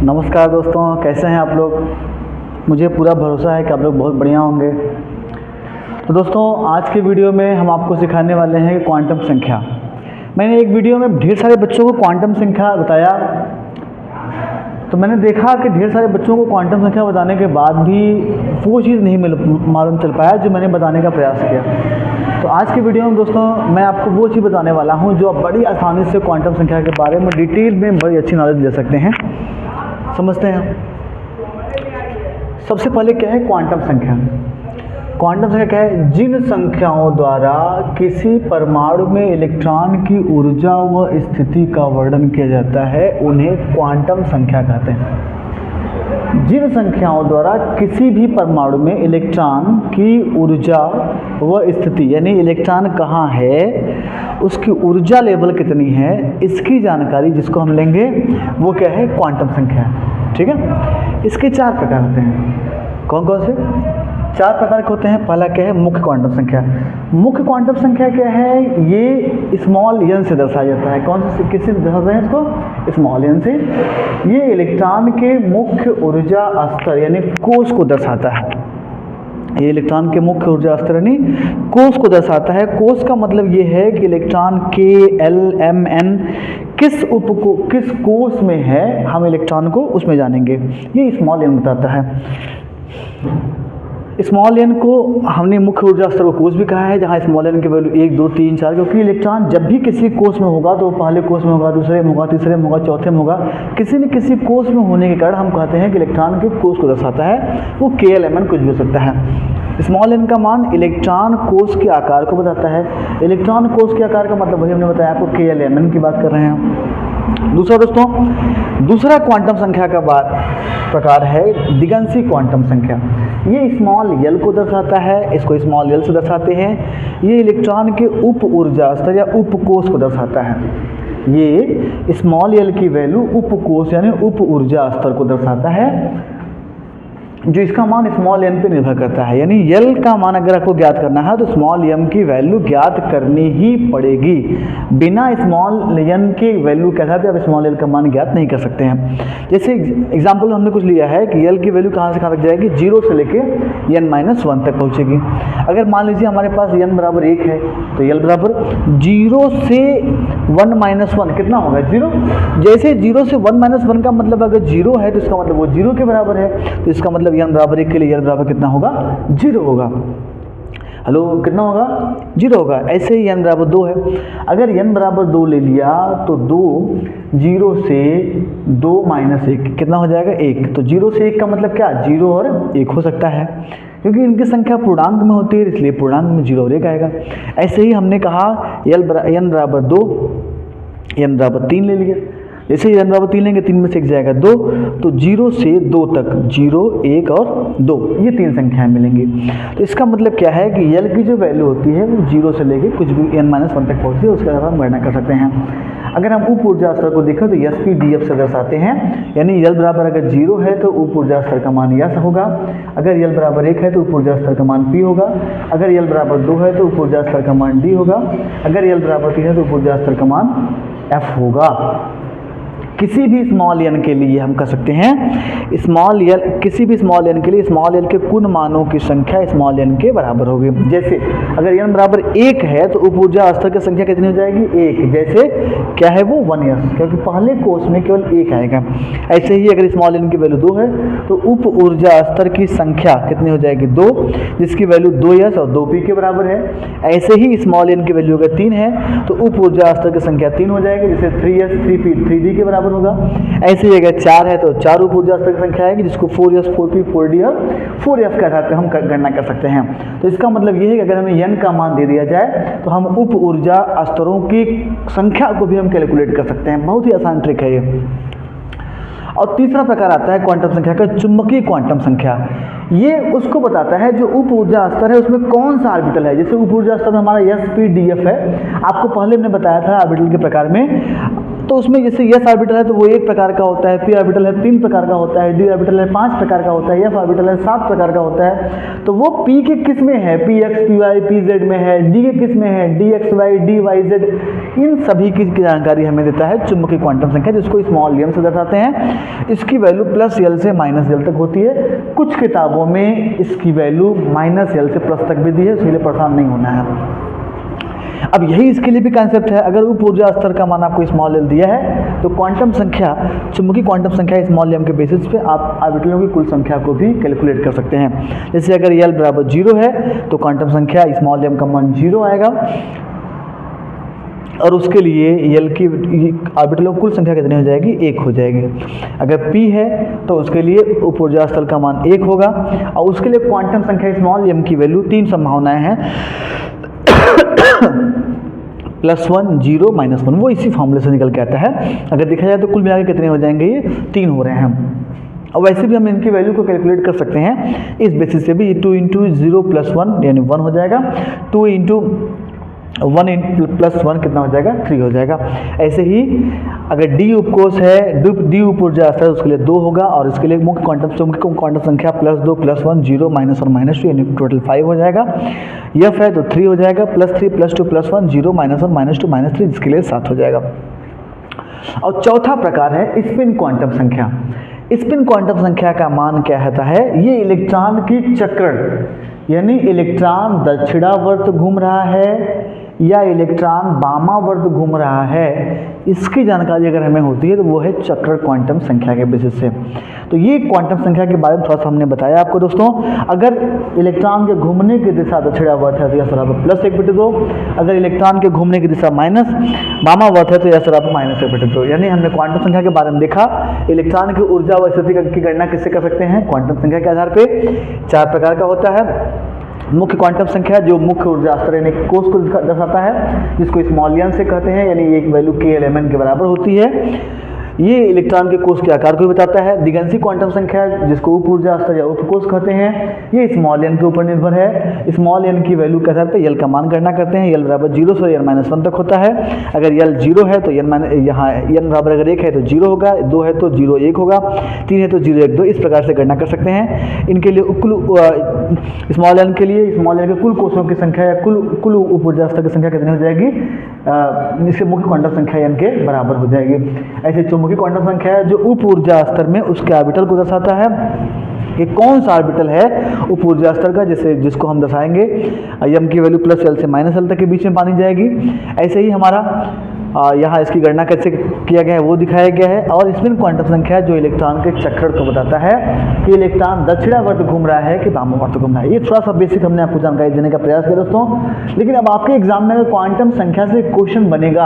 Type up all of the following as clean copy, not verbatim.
नमस्कार दोस्तों, कैसे हैं आप लोग। मुझे पूरा भरोसा है कि आप लोग बहुत बढ़िया होंगे। तो दोस्तों, आज के वीडियो में हम आपको सिखाने वाले हैं क्वांटम संख्या। मैंने एक वीडियो में ढेर सारे बच्चों को क्वांटम संख्या बताया, तो मैंने देखा कि ढेर सारे बच्चों को क्वांटम संख्या बताने के बाद भी वो चीज़ नहीं मालूम चल पाया जो मैंने बताने का प्रयास किया। तो आज की वीडियो में दोस्तों मैं आपको वो चीज़ बताने वाला हूँ जो आप बड़ी आसानी से क्वांटम संख्या के बारे में डिटेल में बड़ी अच्छी नॉलेज ले सकते हैं। समझते हैं। सबसे पहले क्या है क्वांटम संख्या। क्वांटम संख्या क्या है? जिन संख्याओं द्वारा किसी परमाणु में इलेक्ट्रॉन की ऊर्जा व स्थिति का वर्णन किया जाता है उन्हें क्वांटम संख्या कहते हैं। जिन संख्याओं द्वारा किसी भी परमाणु में इलेक्ट्रॉन की ऊर्जा व स्थिति, यानी इलेक्ट्रॉन कहाँ है, उसकी ऊर्जा लेवल कितनी है, इसकी जानकारी जिसको हम लेंगे वो क्या है? क्वांटम संख्या है। ठीक है। इसके चार प्रकार होते हैं। कौन कौन से? चार प्रकार के होते हैं। पहला क्या है? मुख्य क्वांटम संख्या। मुख्य क्वांटम संख्या क्या है? ये स्मॉल एन से दर्शाया जाता है। कौन से किससे दर्शाते हैं इसको? स्मॉल एन से। ये इलेक्ट्रॉन के मुख्य ऊर्जा स्तर यानी कोष को दर्शाता है। ये इलेक्ट्रॉन के मुख्य ऊर्जा स्तर यानी कोष को दर्शाता है। कोष का मतलब ये है कि इलेक्ट्रॉन के एल एम एन किस कोष में है, हम इलेक्ट्रॉन को उसमें जानेंगे। ये स्मॉल एन बताता है। स्मॉल एन को हमने मुख्य ऊर्जा स्तर को कोष भी कहा है, जहाँ स्मॉल एन की वैल्यू 1, 2, 3, 4, क्योंकि इलेक्ट्रॉन जब भी किसी कोष में होगा तो पहले कोष में होगा, दूसरे में होगा, तीसरे में होगा, चौथे में होगा। किसी न किसी कोष में होने के कारण हम कहते हैं कि इलेक्ट्रॉन के कोष को दर्शाता है। वो के एल एम एन कुछ भी हो सकता है। स्मॉल एन का मान इलेक्ट्रॉन कोष के आकार को बताता है। इलेक्ट्रॉन कोष के आकार का मतलब वही हमने बताया आपको, के एल एम एन की बात कर रहे हैं। दूसरा दोस्तों, दूसरा क्वांटम संख्या का प्रकार है दिगंशी क्वांटम संख्या। ये स्मॉल एल को दर्शाता है, इसको स्मॉल एल से दर्शाते हैं। ये इलेक्ट्रॉन के उप ऊर्जा स्तर या उपकोष को दर्शाता है। ये स्मॉल एल की वैल्यू उपकोष यानी उप ऊर्जा स्तर को दर्शाता है, जो इसका मान स्मॉल एन पे निर्भर करता है। यानी एल का मान अगर आपको ज्ञात करना है तो स्मॉल एम की वैल्यू ज्ञात करनी ही पड़ेगी। बिना स्मॉल एन के वैल्यू के साथ आप स्मॉल एल का मान ज्ञात नहीं कर सकते हैं। जैसे एग्जांपल हमने कुछ लिया है कि एल की वैल्यू कहाँ से कहाँ तक जाएगी? 0 से लेके n-1 तक पहुँचेगी। अगर मान लीजिए हमारे पास n बराबर 1 है तो एल बराबर 0 से 1-1 कितना होगा? 0। जैसे 0 से 1-1 का मतलब अगर 0 है तो इसका मतलब वो 0 के बराबर है, तो इसका मतलब n बराबर 1 के लिए n बराबर कितना होगा? 0 होगा। हेलो, कितना होगा? 0 होगा। ऐसे ही n बराबर 2 है। अगर n बराबर 2 ले लिया तो 2 0 से 2 - 1 कितना हो जाएगा? 1। तो 0 से 1 का मतलब क्या? 0 और 1 हो सकता है, क्योंकि इनकी संख्या पूर्णांक में होती है, इसलिए पूर्णांक में 0 और 1 आएगा। ऐसे ही हमने कहा n बराबर 2, n बराबर 3 ले लिया। जैसे ही n बराबर 3 लेंगे, 3 में से 1 जाएगा 2, तो 0 से 2 तक 0, 1 और 2 ये 3 संख्याएं मिलेंगी। तो इसका मतलब क्या है कि l की जो वैल्यू होती है वो 0 से लेके कुछ भी n-1 तक पहुँचती है, उसके आधार पर हम गणना कर सकते हैं। अगर हम उप ऊर्जा स्तर को देखें तो s/p/df से दर्शाते हैं। यानी l बराबर अगर 0 है तो उप ऊर्जा स्तर का मान s होगा। अगर l बराबर 1 है तो उप ऊर्जा स्तर का मान p होगा। अगर l बराबर 2 है तो उप ऊर्जा स्तर का मान d होगा। अगर l बराबर 3 है तो उप ऊर्जा स्तर का मान f होगा। किसी भी स्मॉल एन के लिए हम कह सकते हैं स्मॉल एल, किसी भी स्मॉल एन के लिए स्मॉल एल के कुल मानों की संख्या स्मॉल एन के बराबर होगी। जैसे अगर एन बराबर 1 है तो उप ऊर्जा स्तर की संख्या कितनी हो जाएगी? 1। जैसे क्या है वो? 1s, क्योंकि पहले कोष में केवल 1 आएगा। ऐसे ही अगर स्मॉल एन की वैल्यू 2 है तो उप ऊर्जा स्तर की संख्या कितनी हो जाएगी? 2, जिसकी वैल्यू 2s और 2p के बराबर है। ऐसे ही स्मॉल एन की वैल्यू अगर 3 है तो उप ऊर्जा स्तर की संख्या 3 हो जाएगी, जैसे 3s 3p 3d के बराबर होगा। ऐसे ही अगर 4 है तो 4 उप ऊर्जा स्तर की संख्या आएगी, जिसको 4s 4p 4d और 4f के आधार पर हम गणना कर सकते हैं। तो इसका मतलब ये है कि अगर हमें n का मान दे दिया जाए तो हम उप ऊर्जा स्तरों की संख्या को भी हम कैलकुलेट कर सकते हैं। बहुत ही आसान ट्रिक है ये। और तीसरा प्रकार आता है क्वांटम संख्या का चुंबकीय क्वांटम संख्या। ये उसको बताता है जो उप ऊर्जा स्तर है उसमें कौन सा ऑर्बिटल है। जैसे उप ऊर्जा स्तर में हमारा s/p/df है, आपको पहले हमने बताया था ऑर्बिटल के प्रकार में तो उसमें जैसे s ऑर्बिटल है तो वो 1 प्रकार का होता है, p ऑर्बिटल है 3 प्रकार का होता है, d ऑर्बिटल है 5 प्रकार का होता है, f ऑर्बिटल है 7 प्रकार का होता है। तो वो p के किस में है, px py pz में है, d के किस में है, dxy dyz, इन सभी की जानकारी हमें देता है चुंबकीय क्वांटम संख्या, जिसको स्मॉल m से दर्शाते हैं। इसकी वैल्यू +L से -L तक होती है। कुछ किताबों में इसकी वैल्यू -L से प्लस तक भी दी है, इसलिए परेशान नहीं होना है। अब यही इसके लिए भी कंसेप्ट है, अगर उप ऊर्जा स्तर का मान आपको स्मॉल l दिया है तो क्वांटम संख्या, चुंबकीय क्वांटम संख्या स्मॉल m के बेसिस पे आप ऑर्बिटलों की कुल संख्या को भी कैलकुलेट कर सकते हैं। जैसे अगर l बराबर 0 है तो क्वांटम संख्या स्मॉल m का मान 0 आएगा, और उसके लिए l की ऑर्बिटलों की कुल संख्या कितनी हो जाएगी, 1 हो जाएगी। अगर p है तो उसके लिए उप ऊर्जा स्तर का मान 1 होगा, और उसके लिए क्वांटम संख्या स्मॉल m की वैल्यू 3 संभावनाएं हैं, +1 0 -1, वो इसी फॉर्मूले से निकल के आता है। अगर देखा जाए तो कुल मिला के कितने हो जाएंगे, ये 3 हो रहे हैं। और वैसे भी हम इनकी वैल्यू को कैलकुलेट कर सकते हैं इस बेसिस से भी। 2 × 0 + 1 यानी 1 हो जाएगा, 2 × 1 + 1 कितना हो जाएगा, 3 हो जाएगा। ऐसे ही अगर d उपकोष है, d उप ऊर्जा स्तर, उसके लिए 2 होगा, और इसके लिए मुख्य क्वांटम संख्या +2 + 1 0 -1 -2 यानी टोटल 5 हो जाएगा। f है तो 3 हो जाएगा, +3 + 2 + 1 0 -1 -2 -3, जिसके लिए 7 हो जाएगा। और चौथा प्रकार है स्पिन क्वांटम संख्या। स्पिन क्वांटम संख्या का मान क्या होता है, ये इलेक्ट्रॉन की चक्रण, यानी इलेक्ट्रॉन दक्षिणावर्त घूम रहा है या इलेक्ट्रॉन वामावर्त घूम रहा है, इसकी जानकारी अगर हमें होती है तो वो है चक्रण क्वांटम संख्या के बेसिस से। तो ये क्वांटम संख्या के बारे में थोड़ा सा हमने बताया आपको दोस्तों। अगर इलेक्ट्रॉन के घूमने की दिशा दक्षिणावर्त है तो यह बराबर +1/2, अगर इलेक्ट्रॉन के घूमने की दिशा माइनस वामावर्त है तो यह बराबर -1/2। यानी हमने क्वांटम संख्या के बारे में देखा, इलेक्ट्रॉन की ऊर्जा व स्थिति की गणना किससे कर सकते हैं, क्वांटम संख्या के आधार पर। 4 प्रकार का होता है। मुख्य क्वांटम संख्या जो मुख्य ऊर्जा स्तर यानी कोष को दर्शाता है, जिसको स्मॉल m से कहते हैं, यानी एक वैल्यू k(Lmn) के बराबर होती है। ये इलेक्ट्रॉन के कोष के आकार को भी बताता है। दिगंशी क्वांटम संख्या जिसको उप ऊर्जा स्तर या उपकोष कहते हैं, ये स्मॉल n के ऊपर निर्भर है। स्मॉल n की वैल्यू के आधार पर l का मान गणना करते हैं। l बराबर 0 से n -1 तक होता है। अगर l 0 है तो यहाँ n बराबर अगर 1 है तो 0 होगा, 2 है तो 0 1 होगा, 3 है तो 0 1 2, इस प्रकार से गणना कर सकते हैं। इनके लिए स्मॉल n के लिए स्मॉल n के कुल कोषों की संख्या या कुल उप ऊर्जा स्तर की संख्या कितनी हो जाएगी, इससे मुख्य क्वांटम संख्या n के बराबर हो जाएगी। ऐसे चुंबकीय क्वांटम संख्या है जो उप ऊर्जा स्तर में उसके ऑर्बिटल को दर्शाता है। ये कौन सा ऑर्बिटल है उप ऊर्जा स्तर का, जिसको हम दर्शाएंगे, m की वैल्यू +L से -L तक के बीच में मानी जाएगी। ऐसे ही हमारा यहाँ इसकी गणना कैसे किया गया है वो दिखाया गया है। और स्पिन क्वांटम संख्या जो इलेक्ट्रॉन के चक्कर को बताता है कि इलेक्ट्रॉन दक्षिणावर्त घूम रहा है कि वामावर्त घूम रहा है। ये थोड़ा सा बेसिक हमने आपको जानकारी देने का प्रयास किया दोस्तों। लेकिन अब आपके एग्जाम में अगर क्वांटम संख्या से क्वेश्चन बनेगा,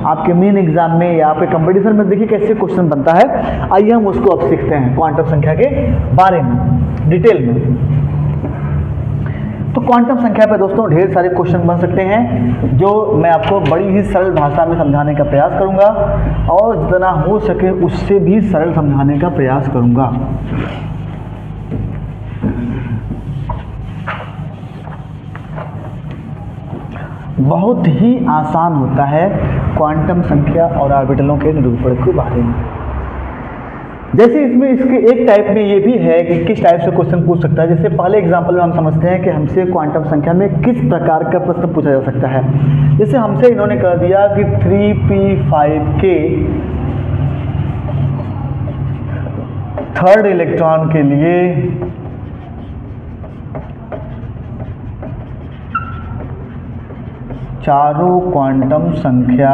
आपके मेन एग्जाम में या आपके कंपटीशन में, देखिए कैसे क्वेश्चन बनता है। आइए हम उसको अब सीखते हैं क्वांटम संख्या के बारे में डिटेल में। तो क्वांटम संख्या पे दोस्तों ढेर सारे क्वेश्चन बन सकते हैं, जो मैं आपको बड़ी ही सरल भाषा में समझाने का प्रयास करूंगा, और जितना हो सके उससे भी सरल समझाने का प्रयास करूंगा। बहुत ही आसान होता है क्वांटम संख्या और ऑर्बिटलों के निरूपण के बारे में। जैसे इसमें इसके एक टाइप में ये भी है कि किस टाइप से क्वेश्चन पूछ सकता है। जैसे पहले एग्जांपल में हम समझते हैं कि हमसे क्वांटम संख्या में किस प्रकार का प्रश्न पूछा जा सकता है। जैसे हमसे इन्होंने कह दिया कि 3p5 के थर्ड इलेक्ट्रॉन के लिए चारों क्वांटम संख्या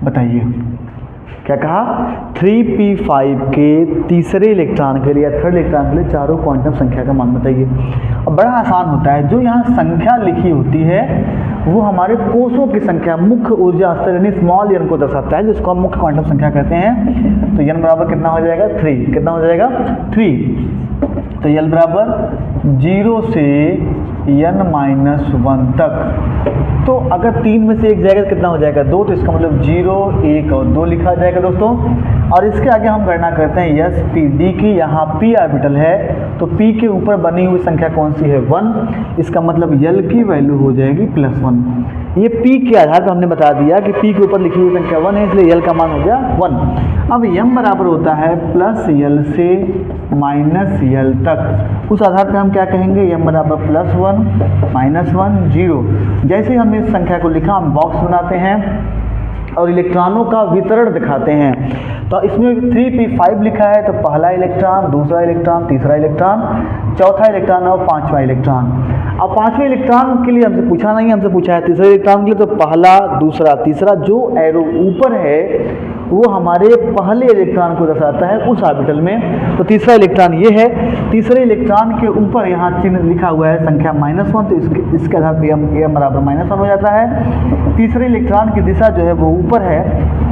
बताइए। क्या कहा, 3p5 के तीसरे इलेक्ट्रॉन के लिए या थर्ड इलेक्ट्रॉन के लिए चारों क्वांटम संख्या का मान बताइए। अब बड़ा आसान होता है, जो यहाँ संख्या लिखी होती है वो हमारे कोषों की संख्या, मुख्य ऊर्जा स्तर यानी स्मॉल n को दर्शाता है, जिसको हम मुख्य क्वांटम संख्या कहते हैं। तो n बराबर कितना हो जाएगा, 3। कितना हो जाएगा, 3। तो l बराबर 0 से n-1 तक। तो अगर 3 में से एक जाएगा तो कितना हो जाएगा, 2। तो इसका मतलब 0 1 और 2 लिखा जाएगा दोस्तों। और इसके आगे हम गणना करते हैं यस पी डी की। यहाँ p ऑर्बिटल है तो p के ऊपर बनी हुई संख्या कौन सी है, 1। इसका मतलब l की वैल्यू हो जाएगी +1। ये p के आधार पर हमने बता दिया कि p के ऊपर लिखी हुई संख्या 1 है, इसलिए l का मान हो गया 1। अब m बराबर होता है प्लस l से माइनस l तक। उस आधार पर हम क्या कहेंगे, m बराबर +1 -1 0। जैसे हम इस संख्या को लिखा, हम बॉक्स बनाते हैं और इलेक्ट्रॉनों का वितरण दिखाते हैं। तो इसमें 3p5 लिखा है, तो पहला इलेक्ट्रॉन, दूसरा इलेक्ट्रॉन, तीसरा इलेक्ट्रॉन, चौथा इलेक्ट्रॉन और पांचवा इलेक्ट्रॉन। अब पांचवें इलेक्ट्रॉन के लिए हमसे पूछा नहीं, हमसे पूछा है तीसरे इलेक्ट्रॉन के लिए, तो पहला, दूसरा, तीसरा, जो एरो ऊपर है वो हमारे पहले इलेक्ट्रॉन को दर्शाता है उस ऑर्बिटल में। तो तीसरा इलेक्ट्रॉन ये है, तीसरे इलेक्ट्रॉन के ऊपर यहाँ चिन्ह लिखा हुआ है संख्या -1, तो इसके आधार पर m बराबर -1 हो जाता है। तीसरे इलेक्ट्रॉन की दिशा जो है वो ऊपर है,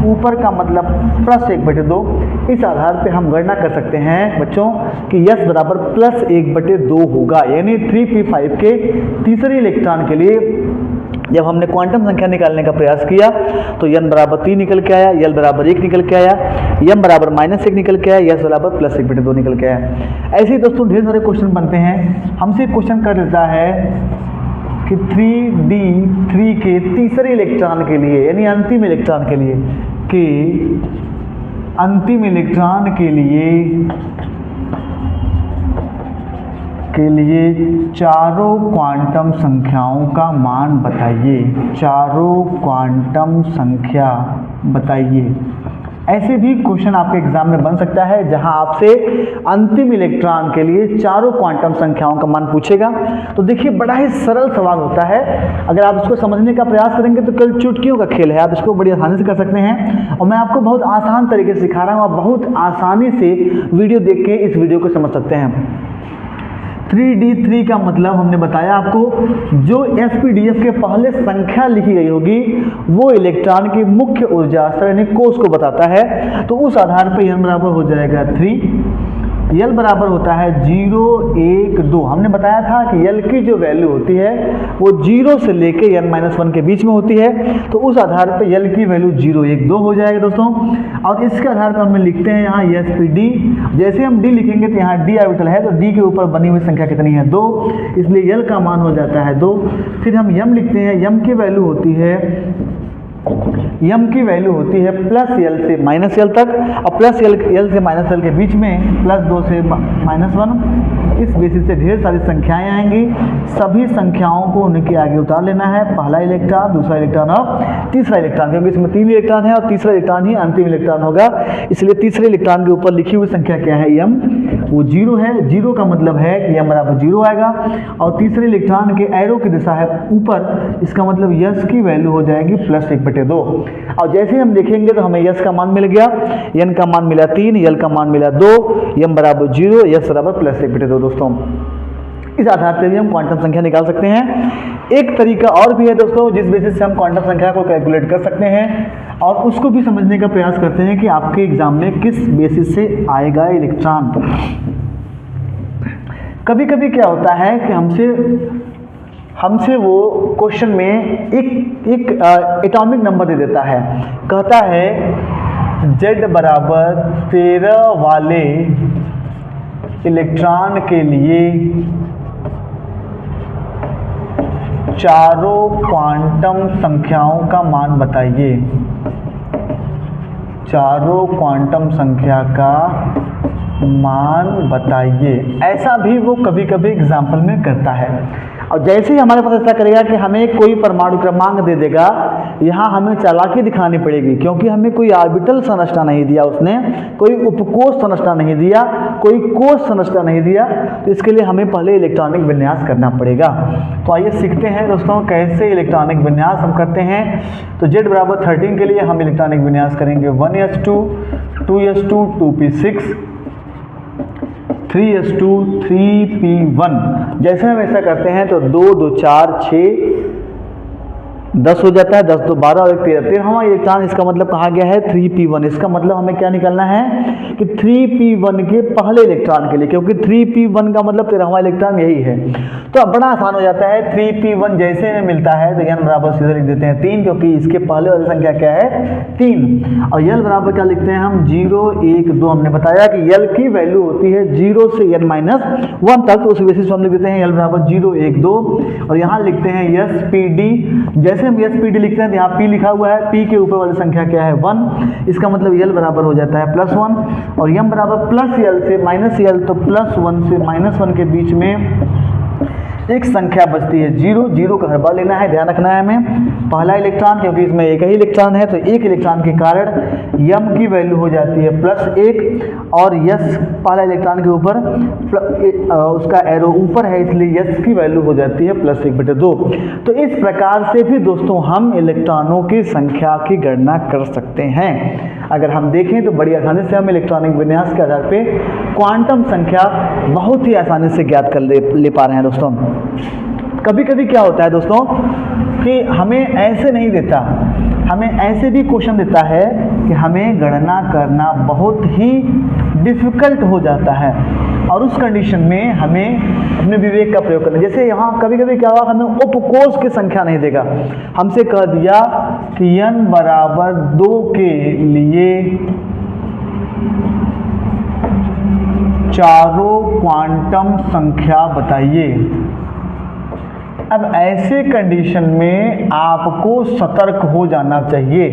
ऊपर का मतलब +1/2। इस आधार पे हम गणना कर सकते हैं बच्चों कि s बराबर +1/2 होगा। यानी 3p5 के तीसरे इलेक्ट्रॉन के लिए जब हमने क्वांटम संख्या निकालने का प्रयास किया तो n बराबर 3 निकल के आया, l बराबर 1 निकल के आया, m बराबर -1 निकल के आया, s बराबर +1/2 निकल के आया। ऐसे ही दोस्तों ढेर सारे क्वेश्चन बनते हैं। हमसे क्वेश्चन कर देता है कि 3d3 के तीसरे इलेक्ट्रॉन के लिए, यानी अंतिम इलेक्ट्रॉन के लिए, कि अंतिम इलेक्ट्रॉन के लिए चारों क्वांटम संख्याओं का मान बताइए। चारों क्वांटम संख्या बताइए। ऐसे भी क्वेश्चन आपके एग्जाम में बन सकता है जहां आपसे अंतिम इलेक्ट्रॉन के लिए चारों क्वांटम संख्याओं का मान पूछेगा। तो देखिए बड़ा ही सरल सवाल होता है, अगर आप इसको समझने का प्रयास करेंगे तो केवल चुटकियों का खेल है, आप इसको बड़ी आसानी से कर सकते हैं। और मैं आपको बहुत आसान तरीके से सिखा रहा हूँ, आप बहुत आसानी से वीडियो देख के इस वीडियो को समझ सकते हैं। 3d3 का मतलब हमने बताया आपको, जो sp-df के पहले संख्या लिखी गई होगी वो इलेक्ट्रॉन की मुख्य ऊर्जा स्तर यानी कोष को बताता है। तो उस आधार पर n बराबर हो जाएगा 3, l बराबर होता है 0, 1, 2। हमने बताया था कि l की जो वैल्यू होती है वो 0 से लेके n-1 के बीच में होती है। तो उस आधार पर l की वैल्यू 0, 1, 2 हो जाएगा दोस्तों। और इसके आधार पर हम लिखते हैं यहाँ sp-d। जैसे हम d लिखेंगे तो यहाँ d ऑर्बिटल है, तो d के ऊपर बनी हुई संख्या कितनी है, 2, इसलिए l का मान हो जाता है 2। फिर हम m लिखते हैं, m की वैल्यू होती है +l से -l तक, और +l से -l के बीच में +2 से -1। इस बेसिस से ढेर सारी संख्याएं आएंगी, सभी संख्याओं को उनके आगे उतार लेना है, पहला इलेक्ट्रॉन, दूसरा इलेक्ट्रॉन और तीसरा इलेक्ट्रॉन, क्योंकि इसमें 3 इलेक्ट्रॉन है और तीसरा इलेक्ट्रॉन ही अंतिम इलेक्ट्रॉन होगा। इसलिए तीसरे इलेक्ट्रॉन के ऊपर लिखी हुई संख्या क्या है, m, वो 0 है। 0 का मतलब है कि m बराबर 0 आएगा, और तीसरे इलेक्ट्रॉन के एरो की दिशा है ऊपर, इसका मतलब s की वैल्यू हो जाएगी +1/2। और जैसे हम देखेंगे तो हमें s का मान मिल गया, n का मान मिला 3, l का मान मिला 2, m बराबर 0, s बराबर +1/2। दोस्तों इस आधार पर भी हम क्वांटम संख्या निकाल सकते हैं। एक तरीका और भी है दोस्तों जिस बेसिस से हम क्वांटम संख्या को कैलकुलेट कर सकते हैं, और उसको भी समझने का प्रयास करते हैं कि आपके एग्जाम में किस बेसिस से आएगा इलेक्ट्रॉन। कभी कभी क्या होता है कि हमसे वो क्वेश्चन में एक एटॉमिक नंबर दे देता है, कहता है Z बराबर 13 वाले इलेक्ट्रॉन के लिए चारों क्वांटम संख्याओं का मान बताइए। चारों क्वांटम संख्या का मान बताइए। ऐसा भी वो कभी कभी एग्जाम्पल में करता है। और जैसे ही हमारे पास ऐसा करेगा कि हमें कोई परमाणु क्रमांक दे देगा, यहाँ हमें चालाकी दिखानी पड़ेगी, क्योंकि हमें कोई ऑर्बिटल संरचना नहीं दिया, उसने कोई उपकोष संरचना नहीं दिया, कोई कोष संरचना नहीं दिया। तो इसके लिए हमें पहले इलेक्ट्रॉनिक विन्यास करना पड़ेगा। तो आइए सीखते हैं दोस्तों कैसे इलेक्ट्रॉनिक विन्यास हम करते हैं। तो Z बराबर 13 के लिए हम इलेक्ट्रॉनिक विन्यास करेंगे 1s2, 2s2, 2p6, 3s2, 3p1। जैसे हम ऐसा करते हैं तो 2, 2, 4, 6, 10 हो जाता है, 10, 2, 12 और 1, 13। हमारा इलेक्ट्रॉन, इसका मतलब कहा गया है 3p1। इसका मतलब हमें क्या निकालना है कि 3p1 के पहले इलेक्ट्रॉन के लिए, क्योंकि 3p1 का मतलब 13वां इलेक्ट्रॉन यही है। तो अब बड़ा आसान हो जाता है। 3p1 जैसे हमें मिलता है तो n बराबर सीधे लिख देते हैं 3, क्योंकि इसके पहले वाली संख्या क्या है, 3। और l बराबर क्या लिखते हैं हम, 0, 1, 2। हमने बताया कि l की वैल्यू होती है 0 से n-1 तक, तो उस बेसिस पर हम लिख देते हैं l बराबर 0, 1, 2। और यहाँ लिखते हैं sp-d। जैसे जैसे हम एस पी डी लिखते हैं तो यहाँ पी लिखा हुआ है, पी के ऊपर वाली संख्या क्या है 1, इसका मतलब यल बराबर हो जाता है +1 और यम बराबर प्लस यल से माइनस यल, तो +1 से -1 के बीच में एक संख्या बचती है 0, 0 का हर बार लेना है, ध्यान रखना है हमें। पहला इलेक्ट्रॉन, क्योंकि इसमें एक ही इलेक्ट्रॉन है तो एक इलेक्ट्रॉन के कारण यम की वैल्यू हो जाती है +1 और यस पहला इलेक्ट्रॉन के ऊपर उसका एरो ऊपर है इसलिए यस की वैल्यू हो जाती है +1/2। तो इस प्रकार से भी दोस्तों हम इलेक्ट्रॉनों की संख्या की गणना कर सकते हैं। अगर हम देखें तो बड़ी आसानी से हम इलेक्ट्रॉनिक विन्यास के आधार पे क्वांटम संख्या बहुत ही आसानी से ज्ञात कर ले पा रहे हैं दोस्तों। कभी कभी क्या होता है दोस्तों कि हमें ऐसे नहीं देता, हमें ऐसे भी क्वेश्चन देता है कि हमें गणना करना बहुत ही डिफ़िकल्ट हो जाता है और उस कंडीशन में हमें अपने विवेक का प्रयोग करना। जैसे यहाँ कभी कभी क्या हुआ, हमें उपकोष की संख्या नहीं देगा, हमसे कह दिया कि n बराबर 2 के लिए चारों क्वांटम संख्या बताइए। अब ऐसे कंडीशन में आपको सतर्क हो जाना चाहिए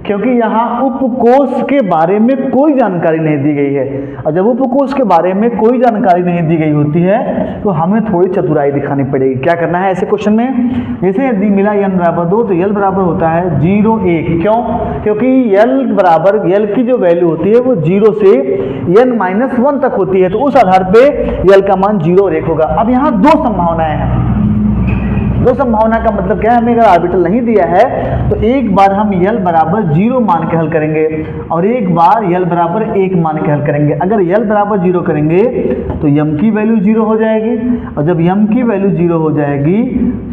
क्योंकि यहाँ उपकोष के बारे में कोई जानकारी नहीं दी गई है और जब उपकोष के बारे में कोई जानकारी नहीं दी गई होती है तो हमें थोड़ी चतुराई दिखानी पड़ेगी। क्या करना है ऐसे क्वेश्चन में, जैसे यदि मिला n बराबर 2 तो यल बराबर होता है 0 1। क्यों? क्योंकि यल की जो वैल्यू होती है वो 0 से n-1 तक होती है, तो उस आधार पे यल का मान 0 और 1 होगा। अब यहाँ दो संभावनाएं हैं। दो संभावना का मतलब क्या है, हमें अगर आर्बिटल नहीं दिया है तो एक बार हम यल बराबर 0 मान के हल करेंगे और एक बार यल बराबर 1 मान के हल करेंगे। अगर यल बराबर 0 करेंगे तो यम की वैल्यू 0 हो जाएगी और जब यम की वैल्यू 0 हो जाएगी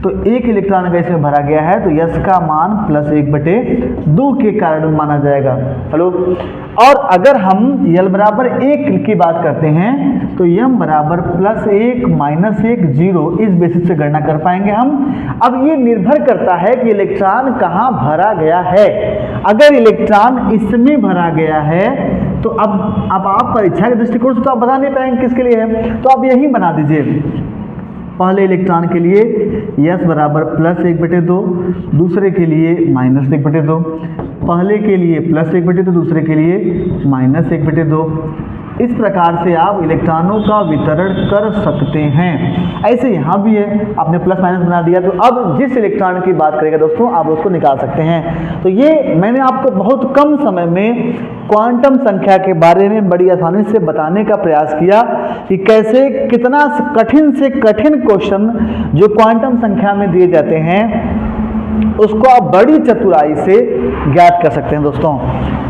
तो एक इलेक्ट्रॉन अगर इसमें भरा गया है तो यस का मान +1/2 के कारण माना जाएगा। हेलो, और अगर हम यल बराबर 1 की बात करते हैं तो यम बराबर +1 -1 0 इस बेसिस से गणना कर पाएंगे हम। अब ये निर्भर करता है कि इलेक्ट्रॉन कहाँ भरा गया है। अगर इलेक्ट्रॉन इसमें भरा गया है तो अब आप परीक्षा के दृष्टिकोण से तो आप बता नहीं पाएंगे किसके लिए है, तो आप यही बना दीजिए। पहले इलेक्ट्रॉन के लिए यस बराबर +1/2, दूसरे के लिए -1/2, पहले के लिए +1/2, दूसरे के लिए -1/2। इस प्रकार से आप इलेक्ट्रॉनों का वितरण कर सकते हैं। ऐसे यहाँ भी है, आपने प्लस माइनस बना दिया तो अब जिस इलेक्ट्रॉन की बात करेगा दोस्तों आप उसको निकाल सकते हैं। तो ये मैंने आपको बहुत कम समय में क्वांटम संख्या के बारे में बड़ी आसानी से बताने का प्रयास किया कि कैसे कितना कठिन से कठिन क्वेश्चन जो क्वांटम संख्या में दिए जाते हैं उसको आप बड़ी चतुराई से ज्ञात कर सकते हैं दोस्तों।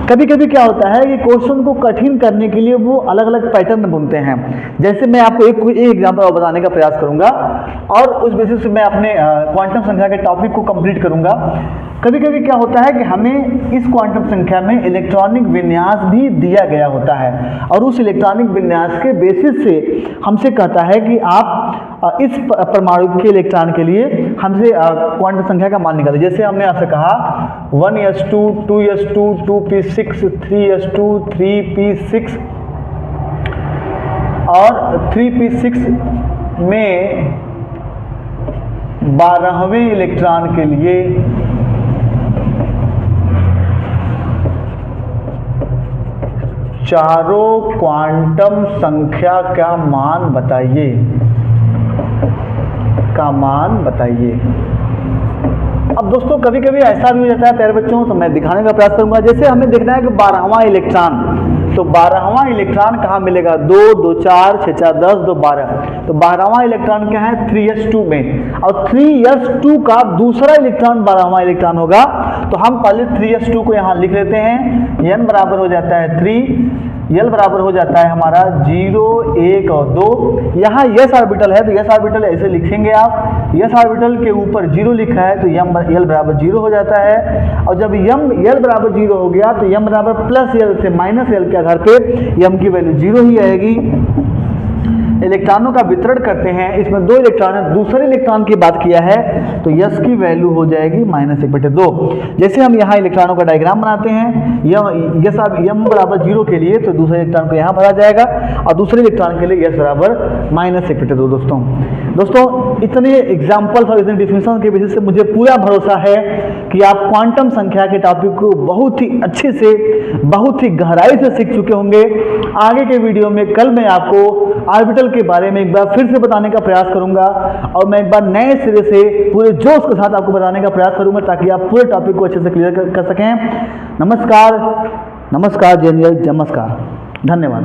कभी कभी क्या होता है कि क्वेश्चन को कठिन करने के लिए वो अलग अलग पैटर्न बुनते हैं। जैसे मैं आपको एक एग्जांपल और बताने का प्रयास करूंगा और उस बेसिस से मैं अपने क्वांटम संख्या के टॉपिक को कंप्लीट करूंगा। कभी कभी क्या होता है कि हमें इस क्वांटम संख्या में इलेक्ट्रॉनिक विन्यास भी दिया गया होता है और उस इलेक्ट्रॉनिक विन्यास के बेसिस से हमसे कहता है कि आप इस परमाणु के इलेक्ट्रॉन के लिए हमसे क्वांटम संख्या का मान निकालें। जैसे हमने आपसे कहा 1s2 2s2 2p6 3s2 3p6 और 3p6 में 12वें इलेक्ट्रॉन के लिए चारों क्वांटम संख्या का मान बताइए, अब दोस्तों कभी कभी ऐसा भी हो जाता है प्यारे बच्चों, तो मैं दिखाने का प्रयास करूंगा। जैसे हमें देखना है कि 12वां इलेक्ट्रॉन, तो 12वां इलेक्ट्रॉन कहाँ मिलेगा, 2 2 4 6 4 10 2 12, तो 12वां इलेक्ट्रॉन क्या है 3s2 में, और 3s2 का दूसरा इलेक्ट्रॉन 12वां इलेक्ट्रॉन होगा। तो हम पहले 3s2 को यहाँ लिख लेते हैं, n बराबर हो जाता है 3, यल बराबर हो जाता है हमारा 0 1 और 2। यहाँ यस ऑर्बिटल है तो यस ऑर्बिटल ऐसे लिखेंगे आप, यस ऑर्बिटल के ऊपर 0 लिखा है तो यल बराबर 0 हो जाता है। और जब यल बराबर 0 हो गया तो यम बराबर प्लस यल से माइनस यल के आधार पे यम की वैल्यू 0 ही आएगी। इलेक्ट्रॉनों का वितरण करते हैं, इसमें 2 इलेक्ट्रॉन है, दूसरे इलेक्ट्रॉन की बात किया है तो यस की वैल्यू हो जाएगी -1/2। जैसे हम यहाँ इलेक्ट्रॉनों का डायग्राम बनाते हैं, यस m बराबर 0 के लिए तो दूसरे इलेक्ट्रॉन को यहाँ भरा जाएगा और दूसरे इलेक्ट्रॉन के लिए यस बराबर -1/2। दोस्तों इतने एग्जाम्पल्स और इतने डिफिनेशन के बेसिस से मुझे पूरा भरोसा है कि आप क्वांटम संख्या के टॉपिक को बहुत ही अच्छे से, बहुत ही गहराई से सीख चुके होंगे। आगे के वीडियो में कल मैं आपको ऑर्बिटल के बारे में एक बार फिर से बताने का प्रयास करूंगा और मैं एक बार नए सिरे से पूरे जोश के साथ आपको बताने का प्रयास करूंगा ताकि आप पूरे टॉपिक को अच्छे से क्लियर कर सकें। नमस्कार, नमस्कार, जय नमस्कार, धन्यवाद।